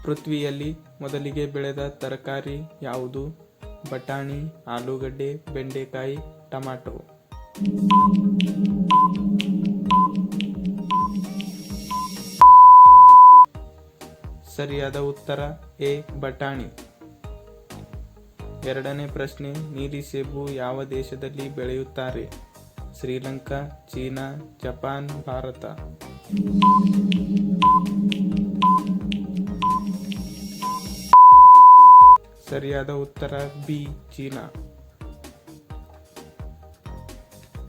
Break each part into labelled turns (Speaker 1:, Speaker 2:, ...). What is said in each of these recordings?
Speaker 1: ಪೃಥ್ವಿಯಲ್ಲಿ ಮೊದಲಿಗೆ ಬೆಳೆದ ತರಕಾರಿ ಯಾವುದು? ಬಟಾಣಿ, ಆಲೂಗಡ್ಡೆ, ಬೆಂಡೆಕಾಯಿ, ಟೊಮ್ಯಾಟೊ. ಸರಿಯಾದ ಉತ್ತರ ಎ ಬಟಾಣಿ. ಎರಡನೇ ಪ್ರಶ್ನೆ, ನೀಲಿ ಸೇಬು ಯಾವ ದೇಶದಲ್ಲಿ ಬೆಳೆಯುತ್ತಾರೆ? Sri Lanka, China, Japan, Bharat. ಸರಿಯಾದ ಉತ್ತರ ಬಿ ಚೀನಾ.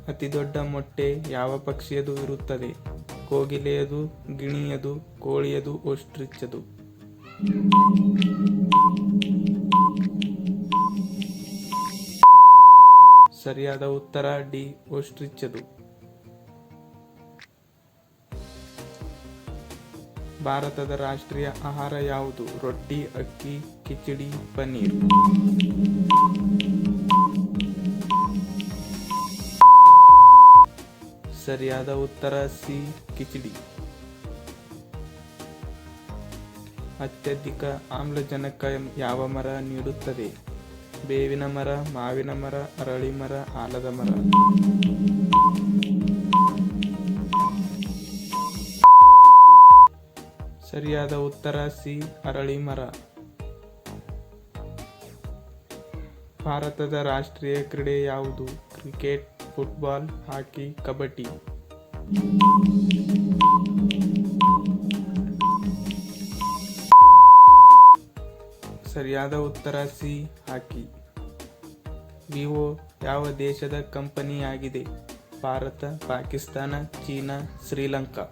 Speaker 1: ಅತಿ ದೊಡ್ಡ ಮೊಟ್ಟೆ ಯಾವ ಪಕ್ಷಿಯದು ಇರುತ್ತದೆ? ಕೋಗಿಲೆಯದು, ಗಿಣಿಯದು, ಕೋಳಿಯದು, ಓಸ್ಟ್ರಿಚದು. ಸರಿಯಾದ ಉತ್ತರ ಡಿ ಓಸ್ಟ್ರಿಚದು. ಭಾರತದ ರಾಷ್ಟ್ರೀಯ ಆಹಾರ ಯಾವುದು? ರೊಟ್ಟಿ, ಅಕ್ಕಿ, ಕಿಚಡಿ, ಪನ್ನೀರ್. ಸರಿಯಾದ ಉತ್ತರ ಸಿ ಕಿಚಡಿ. ಅತ್ಯಧಿಕ ಆಮ್ಲಜನಕ ಯಾವ ಮರ ನೀಡುತ್ತದೆ? ಬೇವಿನ ಮರ, ಮಾವಿನ ಮರ, ಅರಳಿ ಮರ, ಆಲದ ಮರ. ಸರಿಯಾದ ಉತ್ತರ ಸಿ ಅರಳಿ ಮರ. ಭಾರತದ ರಾಷ್ಟ್ರೀಯ ಕ್ರೀಡೆ ಯಾವುದು? ಕ್ರಿಕೆಟ್, ಫುಟ್ಬಾಲ್, ಹಾಕಿ, ಕಬಡ್ಡಿ. ಸರಿಯಾದ ಉತ್ತರ ಸಿ ಹಾಕಿ. ವಿವೋ ಯಾವ ದೇಶದ ಕಂಪನಿಯಾಗಿದೆ? ಭಾರತ, ಪಾಕಿಸ್ತಾನ, ಚೀನಾ, ಶ್ರೀಲಂಕಾ.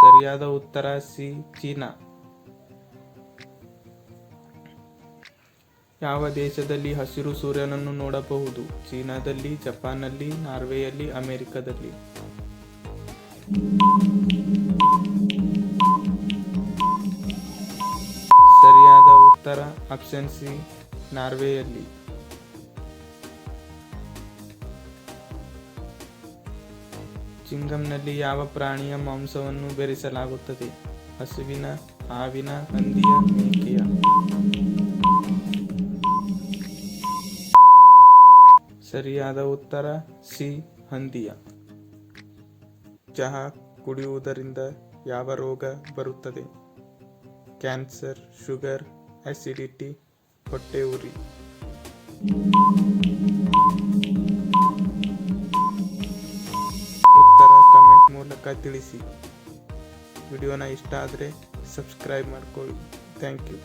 Speaker 1: ಸರಿಯಾದ ಉತ್ತರ ಸಿ ಚೀನಾ. ಯಾವ ದೇಶದಲ್ಲಿ ಹಸಿರು ಸೂರ್ಯನನ್ನು ನೋಡಬಹುದು? ಚೀನಾದಲ್ಲಿ, ಜಪಾನ್ನಲ್ಲಿ, ನಾರ್ವೆಯಲ್ಲಿ, ಅಮೆರಿಕದಲ್ಲಿ. ಸರಿಯಾದ ಉತ್ತರ ಆಪ್ಷನ್ ಸಿ ನಾರ್ವೆಯಲ್ಲಿ. ಚಿಂಗಂನಲ್ಲಿ ಯಾವ ಪ್ರಾಣಿಯ ಮಾಂಸವನ್ನು ಬೆರೆಸಲಾಗುತ್ತದೆ? ಹಸುವಿನ, ಹಾವಿನ, ಹಂದಿಯ, ಮೇಕೆಯ. ಸರಿಯಾದ ಉತ್ತರ ಸಿ ಹಂದಿಯ. ಚಹಾ ಕುಡಿಯುವುದರಿಂದ ಯಾವ ರೋಗ ಬರುತ್ತದೆ? ಕ್ಯಾನ್ಸರ್, ಶುಗರ್, ಆಸಿಡಿಟಿ, ಹೊಟ್ಟೆ ಉರಿ. ಉತ್ತರ ಕಮೆಂಟ್ ಮೂಲಕ ತಿಳಿಸಿ. ವಿಡಿಯೋನ ಇಷ್ಟ ಆದರೆ ಸಬ್ಸ್ಕ್ರೈಬ್ ಮಾಡ್ಕೊಳ್ಳಿ. Thank you.